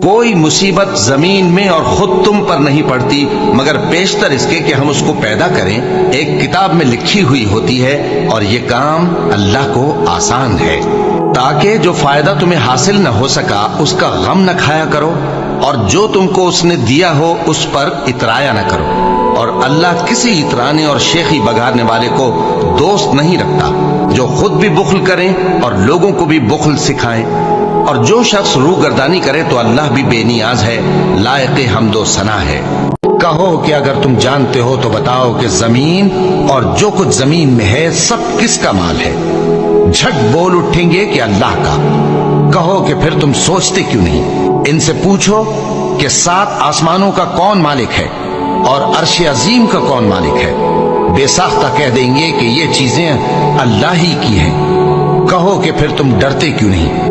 کوئی مصیبت زمین میں اور خود تم پر نہیں پڑتی مگر بیشتر اس کے کہ ہم اس کو پیدا کریں ایک کتاب میں لکھی ہوئی ہوتی ہے، اور یہ کام اللہ کو آسان ہے، تاکہ جو فائدہ تمہیں حاصل نہ ہو سکا اس کا غم نہ کھایا کرو، اور جو تم کو اس نے دیا ہو اس پر اترایا نہ کرو، اور اللہ کسی اترانے اور شیخی بگاڑنے والے کو دوست نہیں رکھتا جو خود بھی بخل کریں اور لوگوں کو بھی بخل سکھائیں، اور جو شخص روح گردانی کرے تو اللہ بھی بے نیاز ہے، لائق حمد و ثنا ہے۔ کہو کہ اگر تم جانتے ہو تو بتاؤ کہ زمین اور جو کچھ زمین میں ہے سب کس کا مال ہے؟ جھٹ بول اٹھیں گے کہ اللہ کا۔ کہو کہ پھر تم سوچتے کیوں نہیں؟ ان سے پوچھو کہ 7 آسمانوں کا کون مالک ہے اور عرش عظیم کا کون مالک ہے؟ بے ساختہ کہہ دیں گے کہ یہ چیزیں اللہ ہی کی ہیں۔ کہو کہ پھر تم ڈرتے کیوں نہیں؟